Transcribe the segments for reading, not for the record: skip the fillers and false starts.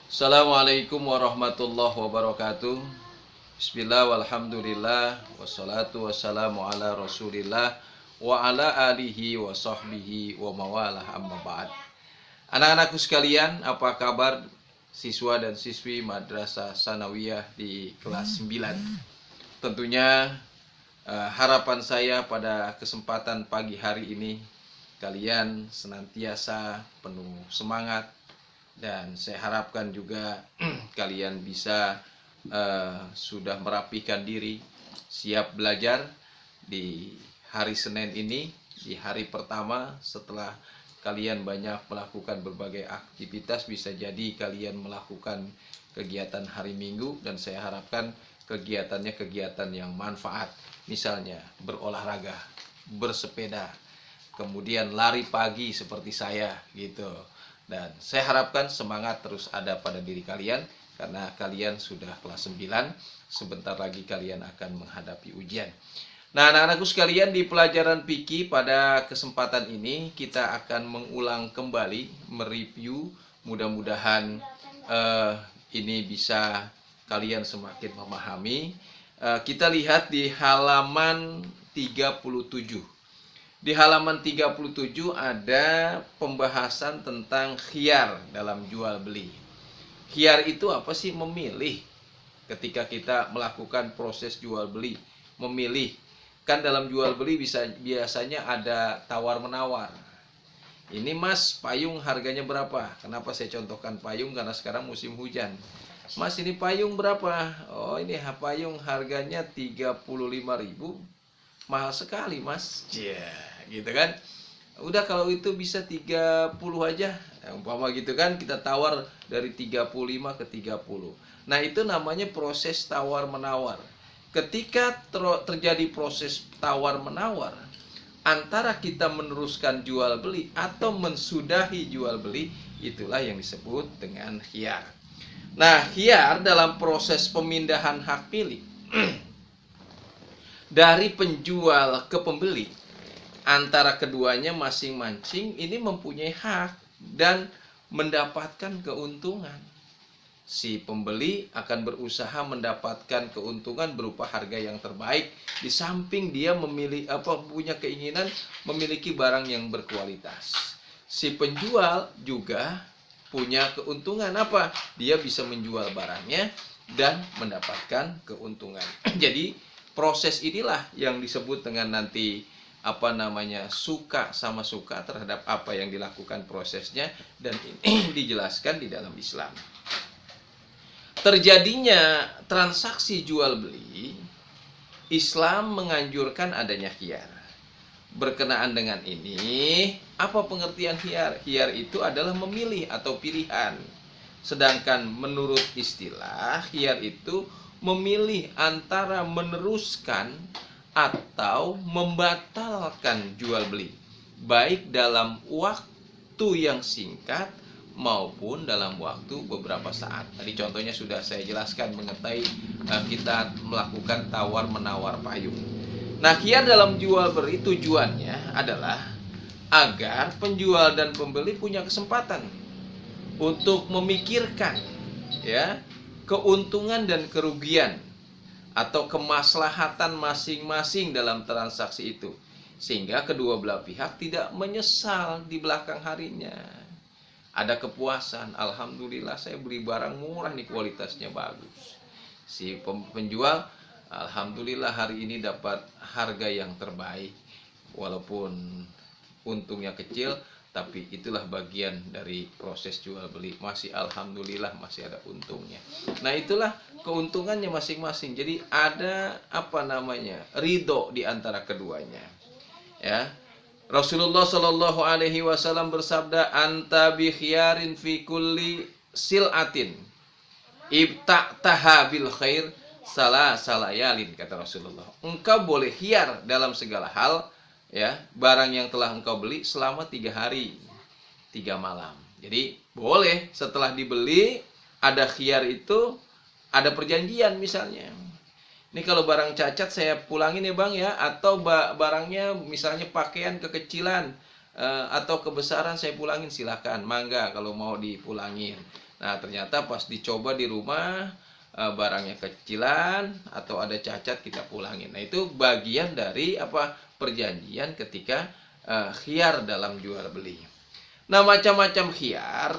Assalamualaikum warahmatullahi wabarakatuh. Bismillah walhamdulillah wassalatu wassalamu ala rasulillah wa ala alihi wa sahbihi wa mawalah amma ba'd. Anak-anakku sekalian, apa kabar siswa dan siswi Madrasah Sanawiyah di kelas 9? Tentunya harapan saya pada kesempatan pagi hari ini kalian senantiasa penuh semangat, dan saya harapkan juga kalian bisa sudah merapikan diri, siap belajar di hari Senin ini, di hari pertama setelah kalian banyak melakukan berbagai aktivitas. Bisa jadi kalian melakukan kegiatan hari Minggu, dan saya harapkan kegiatannya kegiatan yang manfaat, misalnya berolahraga, bersepeda, kemudian lari pagi seperti saya gitu. Dan saya harapkan semangat terus ada pada diri kalian, karena kalian sudah kelas 9, sebentar lagi kalian akan menghadapi ujian. Nah, anak-anakku sekalian, di pelajaran fikih pada kesempatan ini kita akan mengulang kembali, mereview. Mudah-mudahan ini bisa kalian semakin memahami. Kita lihat di halaman 37. Di halaman 37 ada pembahasan tentang khiyar dalam jual beli. Khiyar itu apa sih? Memilih. Ketika kita melakukan proses jual beli, memilih. Kan dalam jual beli biasanya ada tawar menawar. Ini mas, payung harganya berapa? Kenapa saya contohkan payung? Karena sekarang musim hujan. Mas, ini payung berapa? Oh, ini payung harganya 35.000. Mahal sekali mas. Gitu kan. Udah, kalau itu bisa 30 aja, umpama gitu kan, kita tawar dari 35 ke 30. Nah, itu namanya proses tawar menawar. Ketika terjadi proses tawar menawar antara kita meneruskan jual beli atau mensudahi jual beli, itulah yang disebut dengan khiyar. Nah, khiyar dalam proses pemindahan hak milik dari penjual ke pembeli, antara keduanya masing-masing ini mempunyai hak dan mendapatkan keuntungan. Si pembeli akan berusaha mendapatkan keuntungan berupa harga yang terbaik, di samping dia punya keinginan memiliki barang yang berkualitas. Si penjual juga punya keuntungan apa? Dia bisa menjual barangnya dan mendapatkan keuntungan. Jadi proses inilah yang disebut dengan nanti suka sama suka terhadap apa yang dilakukan prosesnya, dan ini dijelaskan di dalam Islam. Terjadinya transaksi jual beli, Islam menganjurkan adanya khiyar. Berkenaan dengan ini, apa pengertian khiyar? Khiyar itu adalah memilih atau pilihan. Sedangkan menurut istilah, khiyar itu memilih antara meneruskan atau membatalkan jual beli, baik dalam waktu yang singkat maupun dalam waktu beberapa saat. Tadi contohnya sudah saya jelaskan mengenai kita melakukan tawar menawar payung. Nah, khiyar dalam jual beli tujuannya adalah agar penjual dan pembeli punya kesempatan untuk memikirkan keuntungan dan kerugian atau kemaslahatan masing-masing dalam transaksi itu, sehingga kedua belah pihak tidak menyesal di belakang harinya. Ada kepuasan, alhamdulillah saya beli barang murah nih, kualitasnya bagus. Si penjual, alhamdulillah hari ini dapat harga yang terbaik, walaupun untungnya kecil, tapi itulah bagian dari proses jual beli. Masih alhamdulillah masih ada untungnya. Nah, itulah keuntungannya masing-masing. Jadi ada ridho di antara keduanya. Ya. Rasulullah Shallallahu alaihi wasallam bersabda, "Anta bi khiyarin fi kulli sil'atin ibta'taha bil khair salayalin," kata Rasulullah. Engkau boleh khiyar dalam segala hal, barang yang telah engkau beli selama 3 hari 3 malam. Jadi boleh setelah dibeli ada khiyar, itu ada perjanjian. Misalnya, ini kalau barang cacat saya pulangin ya bang ya, atau barangnya misalnya pakaian kekecilan atau kebesaran saya pulangin, silakan, mangga kalau mau dipulangin. Nah, ternyata pas dicoba di rumah barangnya kecilan atau ada cacat, kita pulangin. Nah, itu bagian dari apa? Perjanjian ketika khiyar dalam jual beli. Nah, macam-macam khiyar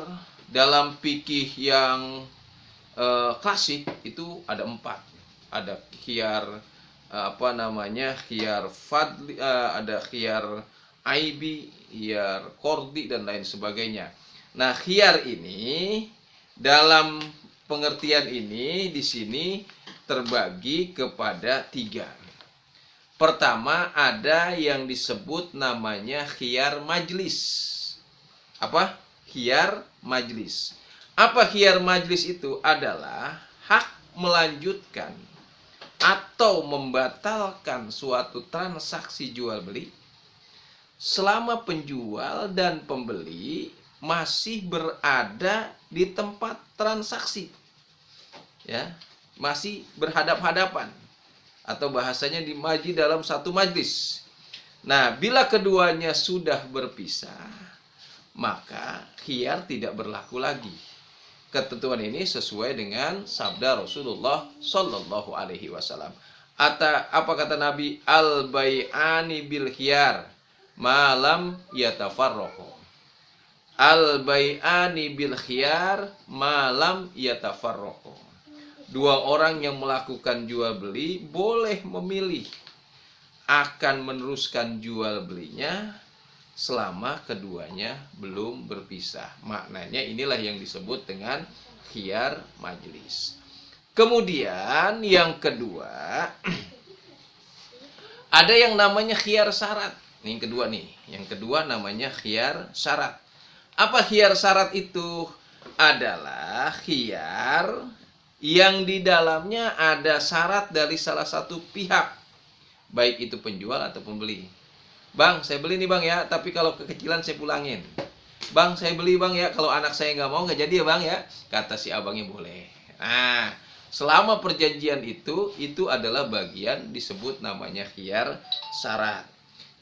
dalam fikih yang klasik itu ada 4. Ada khiyar khiyar fadli, ada khiyar aibi, khiyar kordi, dan lain sebagainya. Nah, khiyar ini dalam pengertian ini di sini terbagi kepada 3. Pertama, ada yang disebut namanya khiyar majlis. Apa? Khiyar majlis. Apa khiyar majlis itu? Adalah hak melanjutkan atau membatalkan suatu transaksi jual beli selama penjual dan pembeli masih berada di tempat transaksi, ya, masih berhadap-hadapan, atau bahasanya dimaji dalam satu majlis. Nah, bila keduanya sudah berpisah, maka khiyar tidak berlaku lagi. Ketentuan ini sesuai dengan sabda Rasulullah Shallallahu Alaihi Wasallam. Apa kata Nabi? Al bai'ani bil khiyar malam yatafarraqu. Al bai'ani bil khiyar malam yatafarraqu. 2 orang yang melakukan jual beli boleh memilih akan meneruskan jual belinya selama keduanya belum berpisah. Maknanya inilah yang disebut dengan khiyar majlis. Kemudian yang kedua, ada yang namanya khiyar syarat. Ini yang kedua nih. Yang kedua namanya khiyar syarat. Apa khiyar syarat itu? Adalah khiyar yang di dalamnya ada syarat dari salah satu pihak, baik itu penjual atau pembeli. Bang, saya beli nih bang ya, tapi kalau kekecilan saya pulangin. Bang, saya beli bang ya, kalau anak saya nggak mau, nggak jadi ya bang ya. Kata si abangnya boleh. Nah, selama perjanjian itu adalah bagian disebut namanya khiyar syarat.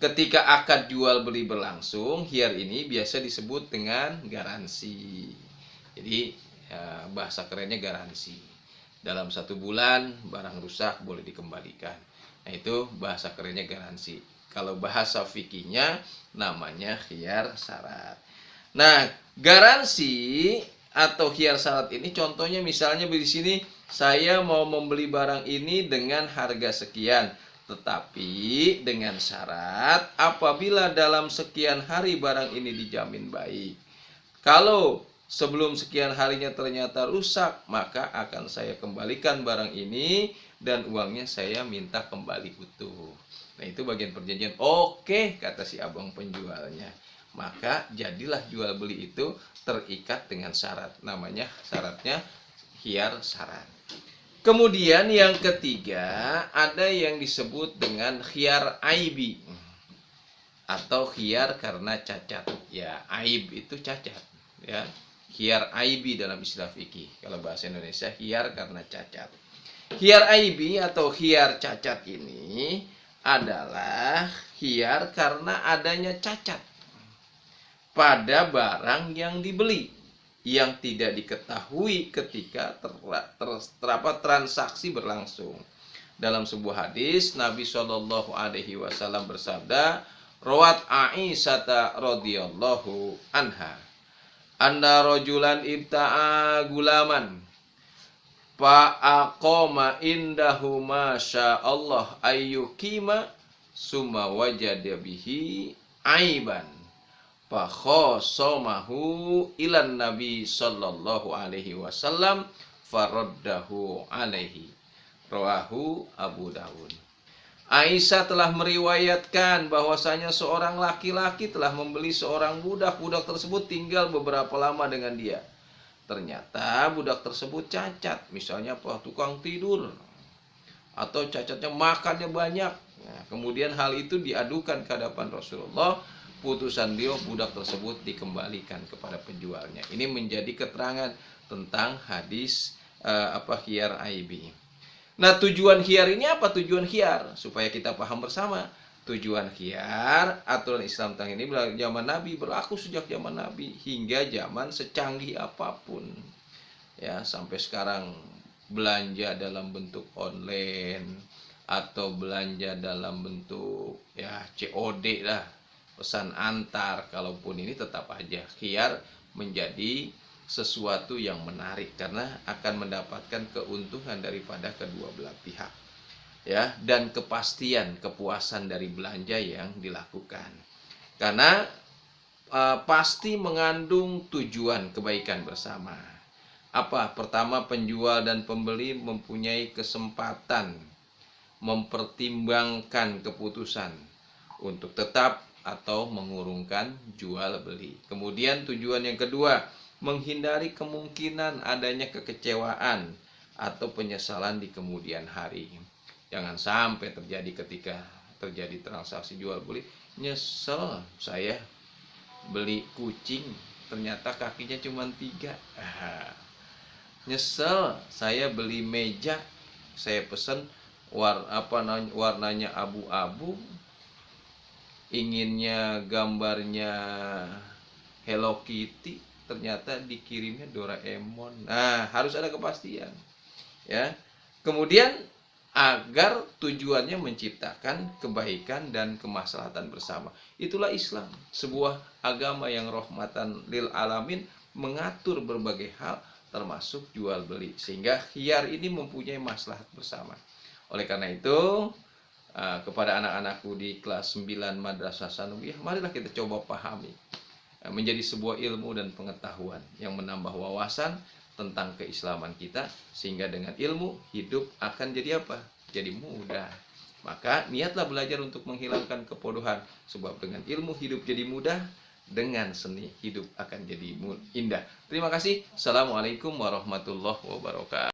Ketika akad jual beli berlangsung, khiyar ini biasa disebut dengan garansi. Jadi bahasa kerennya garansi. Dalam 1 bulan barang rusak boleh dikembalikan. Nah, itu bahasa kerennya garansi. Kalau bahasa fikihnya namanya khiyar syarat. Nah, garansi atau khiyar syarat ini contohnya misalnya di sini, saya mau membeli barang ini dengan harga sekian, tetapi dengan syarat apabila dalam sekian hari barang ini dijamin baik. Kalau sebelum sekian harinya ternyata rusak, maka akan saya kembalikan barang ini dan uangnya saya minta kembali utuh. Nah, itu bagian perjanjian. Oke, kata si abang penjualnya. Maka jadilah jual beli itu terikat dengan syarat. Namanya syaratnya khiyar syarat. Kemudian yang ketiga, ada yang disebut dengan khiyar aibi atau khiyar karena cacat. Ya, aib itu cacat, ya. Khiyar aibi dalam istilah fikih. Kalau bahasa Indonesia khiyar karena cacat. Khiyar aibi atau khiyar cacat ini adalah khiyar karena adanya cacat pada barang yang dibeli yang tidak diketahui ketika transaksi berlangsung. Dalam sebuah hadis, Nabi Shallallahu Alaihi Wasallam bersabda, "Rawat Aisyah radhiyallahu anha, anna rajulan ibta'a gulaman, fa'aqama indahu ma Allah ayyukima, summa wajada bihi aiban, fakhosomahu ilan Nabi Sallallahu Alaihi Wasallam faraddahu alaihi." Rawahu Abu Dawud. Aisyah telah meriwayatkan bahwasanya seorang laki-laki telah membeli seorang budak. Budak tersebut tinggal beberapa lama dengan dia. Ternyata budak tersebut cacat, misalnya tukang tidur, atau cacatnya makannya banyak. Nah, kemudian hal itu diadukan ke hadapan Rasulullah. Putusan beliau, budak tersebut dikembalikan kepada penjualnya. Ini menjadi keterangan tentang hadis khiyar aibi. Nah, tujuan khiyar ini apa? Tujuan khiyar supaya kita paham bersama. Tujuan khiyar, aturan Islam tentang ini zaman Nabi, berlaku sejak zaman Nabi hingga zaman secanggih apapun. ya, sampai sekarang belanja dalam bentuk online atau belanja dalam bentuk ya COD lah, pesan antar, kalaupun ini tetap aja khiyar menjadi sesuatu yang menarik karena akan mendapatkan keuntungan daripada kedua belah pihak, ya, dan kepastian kepuasan dari belanja yang dilakukan karena pasti mengandung tujuan kebaikan bersama. Apa? Pertama, penjual dan pembeli mempunyai kesempatan mempertimbangkan keputusan untuk tetap atau mengurungkan jual beli. Kemudian tujuan yang kedua, menghindari kemungkinan adanya kekecewaan atau penyesalan di kemudian hari. Jangan sampai terjadi ketika terjadi transaksi jual beli, nyesel saya beli kucing ternyata kakinya cuma 3. Nyesel saya beli meja, saya pesen warnanya abu-abu, inginnya gambarnya Hello Kitty, ternyata dikirimnya Doraemon. Nah, harus ada kepastian, ya. Kemudian agar tujuannya menciptakan kebaikan dan kemaslahatan bersama. Itulah Islam, sebuah agama yang rahmatan lil alamin, mengatur berbagai hal termasuk jual beli, sehingga khiyar ini mempunyai maslahat bersama. Oleh karena itu, kepada anak-anakku di kelas 9 Madrasah Sanawiyah, marilah kita coba pahami menjadi sebuah ilmu dan pengetahuan yang menambah wawasan tentang keislaman kita, sehingga dengan ilmu hidup akan jadi apa? Jadi mudah. Maka niatlah belajar untuk menghilangkan kebodohan, sebab dengan ilmu hidup jadi mudah, dengan seni hidup akan jadi indah. Terima kasih. Assalamualaikum warahmatullahi wabarakatuh.